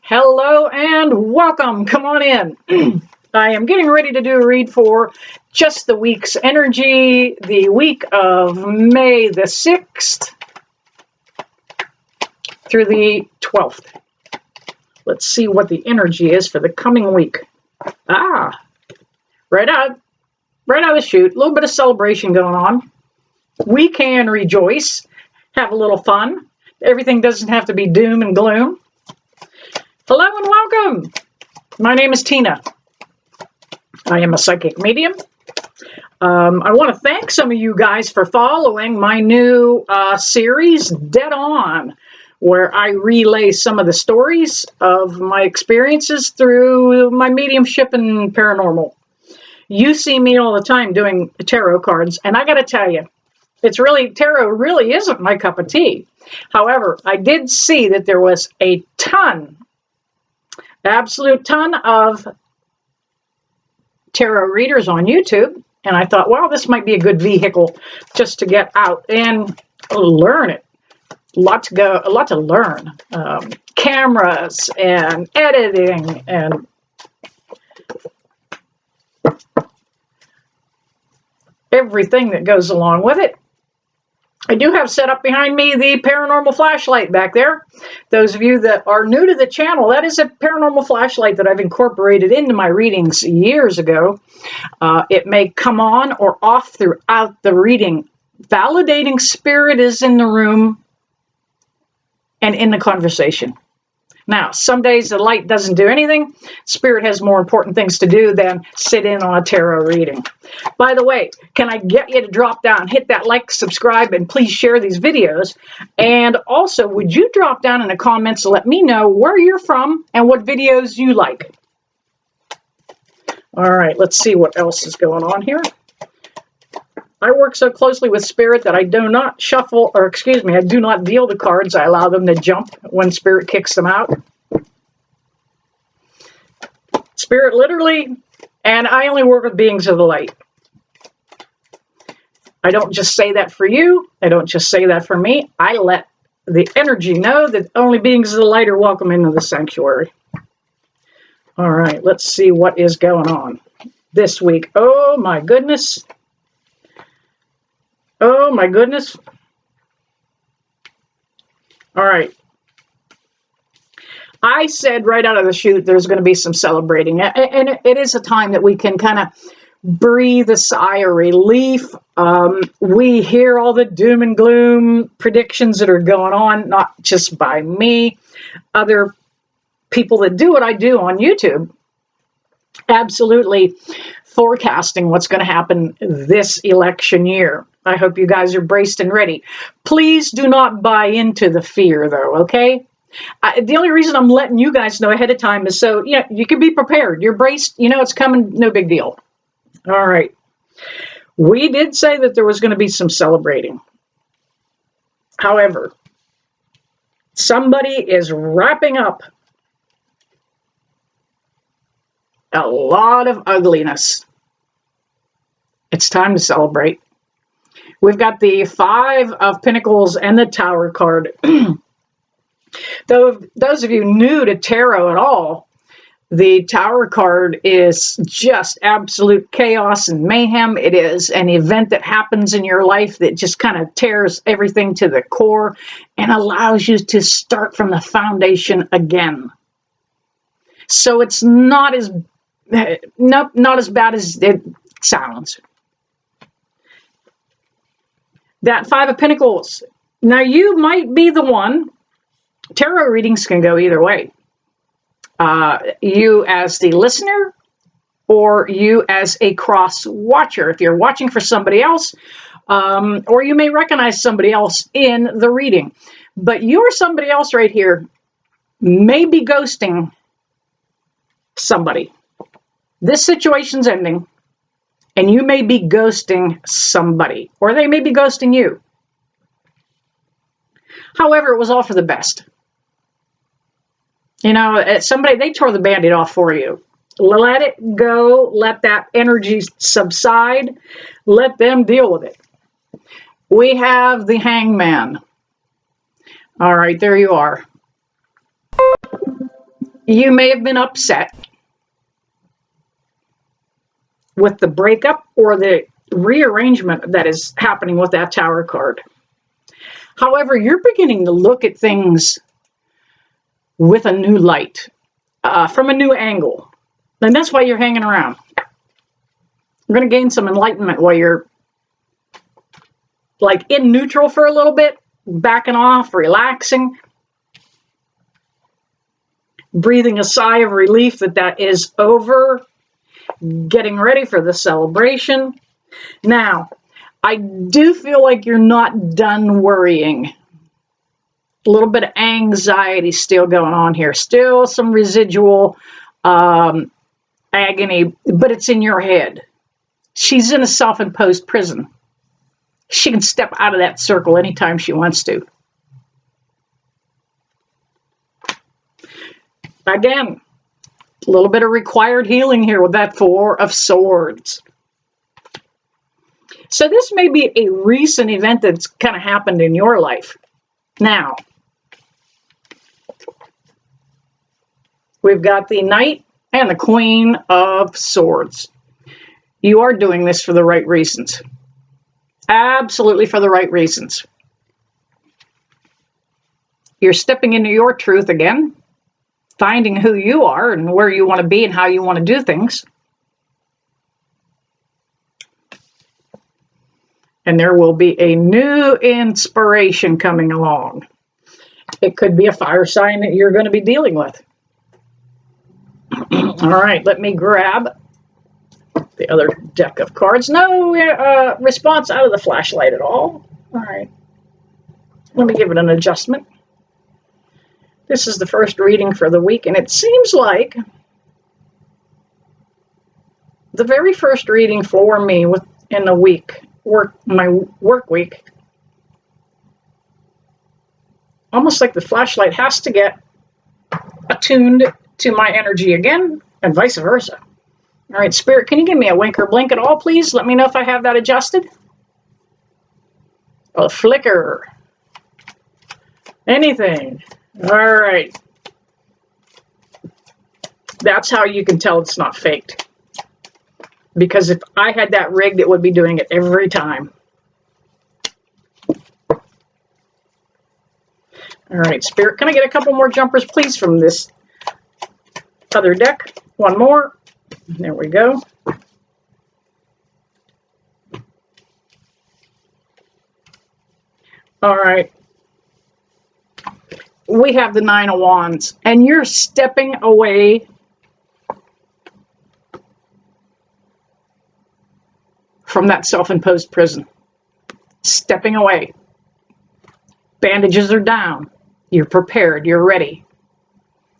Hello and welcome. Come on in. I am getting ready to do a read for just the week's energy, the week of May the 6th through the 12th. Let's see what the energy is for the coming week. Right out of the chute, a little bit of celebration going on. We can rejoice, have a little fun. Everything doesn't have to be doom and gloom. Hello and welcome. My name is Tina. I am a psychic medium. I want to thank some of you guys for following my new series, Dead On, where I relay some of the stories of my experiences through my mediumship and paranormal. You see me all the time doing tarot cards, and I got to tell you, tarot really isn't my cup of tea. However, I did see that there was a absolute ton of tarot readers on YouTube, and I thought, well, this might be a good vehicle just to get out and learn it. A lot to learn. Cameras and editing and everything that goes along with it. I do have set up behind me the paranormal flashlight back there. Those of you that are new to the channel, that is a paranormal flashlight that I've incorporated into my readings years ago. It may come on or off throughout the reading. Validating spirit is in the room and in the conversation. Now, some days the light doesn't do anything. Spirit has more important things to do than sit in on a tarot reading. By the way, can I get you to drop down, hit that like, subscribe, and please share these videos? And also, would you drop down in the comments to let me know where you're from and what videos you like? All right, let's see what else is going on here. I work so closely with Spirit that I do not I do not deal the cards. I allow them to jump when Spirit kicks them out. Spirit literally, and I only work with beings of the light. I don't just say that for you. I don't just say that for me. I let the energy know that only beings of the light are welcome into the sanctuary. All right, let's see what is going on this week. Oh my goodness. Oh my goodness. All right. I said right out of the chute there's going to be some celebrating. And it is a time that we can kind of breathe a sigh of relief. We hear all the doom and gloom predictions that are going on, not just by me. Other people that do what I do on YouTube, absolutely forecasting what's going to happen this election year. I hope you guys are braced and ready. Please do not buy into the fear, though, okay? The only reason I'm letting you guys know ahead of time is so you can be prepared. You're braced. You know it's coming. No big deal. All right. We did say that there was going to be some celebrating. However, somebody is wrapping up a lot of ugliness. It's time to celebrate. We've got the Five of Pentacles and the Tower card. Though those of you new to tarot at all, the Tower card is just absolute chaos and mayhem. It is an event that happens in your life that just kind of tears everything to the core and allows you to start from the foundation again. So it's not as bad as it sounds. That Five of Pentacles. Now you might be the one. Tarot readings can go either way. You as the listener or you as a cross watcher. If you're watching for somebody else, or you may recognize somebody else in the reading. But you or somebody else right here may be ghosting somebody. This situation's ending. And you may be ghosting somebody, or they may be ghosting you. However, it was all for the best. You know, they tore the Band-Aid off for you. Let it go. Let that energy subside. Let them deal with it. We have the Hangman. All right, there you are. You may have been upset with the breakup or the rearrangement that is happening with that Tower card. However, you're beginning to look at things with a new light, from a new angle. And that's why you're hanging around. You're going to gain some enlightenment while you're like in neutral for a little bit, backing off, relaxing, breathing a sigh of relief that is over, getting ready for the celebration. Now, I do feel like you're not done worrying. A little bit of anxiety still going on here. Still some residual agony, but it's in your head. She's in a self-imposed prison. She can step out of that circle anytime she wants to. Again, a little bit of required healing here with that Four of Swords. So this may be a recent event that's kind of happened in your life. Now, we've got the Knight and the Queen of Swords. You are doing this for the right reasons. Absolutely for the right reasons. You're stepping into your truth again, finding who you are and where you want to be and how you want to do things. And there will be a new inspiration coming along. It could be a fire sign that you're going to be dealing with. All right, let me grab the other deck of cards. No response out of the flashlight at all. All right. Let me give it an adjustment. This is the first reading for the week, and it seems like the very first reading for me in the week, my work week, almost like the flashlight has to get attuned to my energy again, and vice versa. All right, Spirit, can you give me a wink or blink at all, please? Let me know if I have that adjusted. A flicker. Anything. All right. That's how you can tell it's not faked. Because if I had that rigged, it would be doing it every time. All right, Spirit, can I get a couple more jumpers, please, from this other deck? One more. There we go. All right. We have the Nine of Wands, and you're stepping away from that self-imposed prison. Stepping away. Bandages are down. You're prepared. You're ready.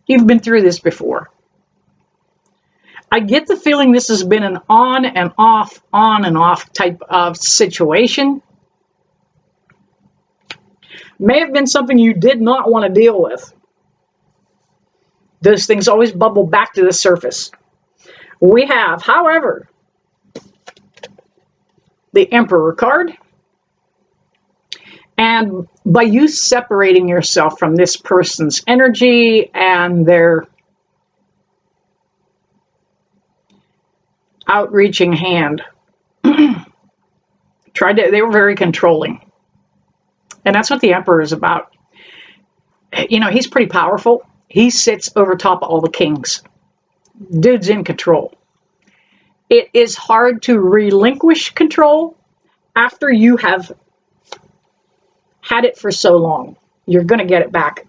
You've been through this before. I get the feeling this has been an on and off type of situation. May have been something you did not want to deal with. Those things always bubble back to the surface. We have, however, the Emperor card. And by you separating yourself from this person's energy and their outreaching hand, they were very controlling. And that's what the Emperor is about. You know, he's pretty powerful. He sits over top of all the kings. Dude's in control. It is hard to relinquish control after you have had it for so long. You're going to get it back.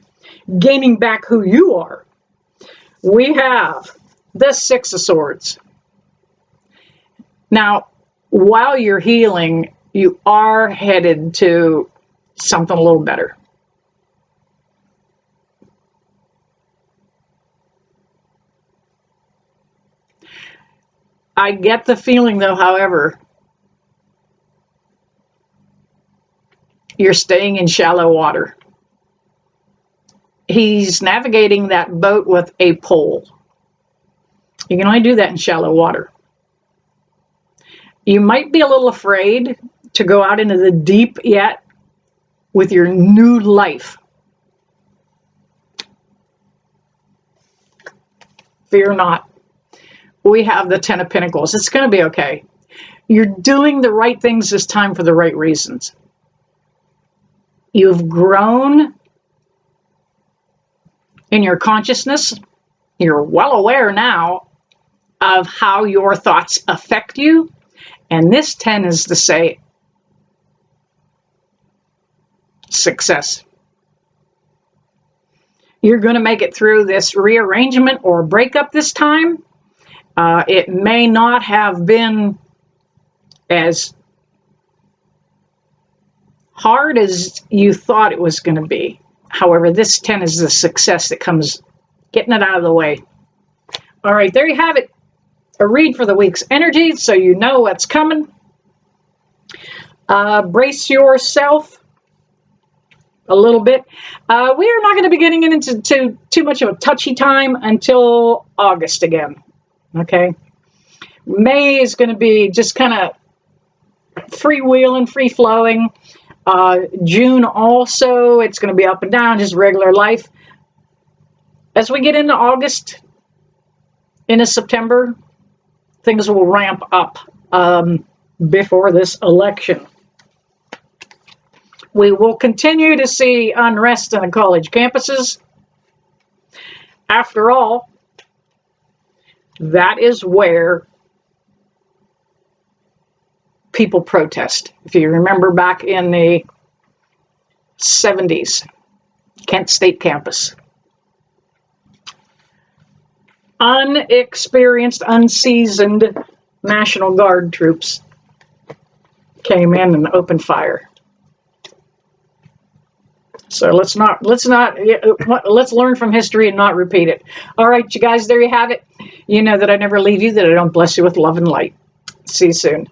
Gaining back who you are. We have the Six of Swords. Now, while you're healing, you are headed to something a little better. I get the feeling, though, however, you're staying in shallow water. He's navigating that boat with a pole. You can only do that in shallow water. You might be a little afraid to go out into the deep yet with your new life. Fear not. We have the Ten of Pentacles. It's going to be okay. You're doing the right things this time for the right reasons. You've grown in your consciousness. You're well aware now of how your thoughts affect you. And this 10 is to say success. You're going to make it through this rearrangement or breakup this time. It may not have been as hard as you thought it was going to be. However, this 10 is the success that comes getting it out of the way. All right, there you have it. A read for the week's energy, so you know what's coming. Brace yourself a little bit. We are not going to be getting into too much of a touchy time until August again. Okay. May is going to be just kind of freewheeling, free-flowing. June also, it's going to be up and down, just regular life. As we get into August, into September, things will ramp up before this election. We will continue to see unrest in the college campuses. After all, that is where people protest. If you remember back in the 70s, Kent State campus. Unexperienced, unseasoned National Guard troops came in and opened fire. So let's learn from history and not repeat it. All right, you guys, there you have it. You know that I never leave you, that I don't bless you with love and light. See you soon.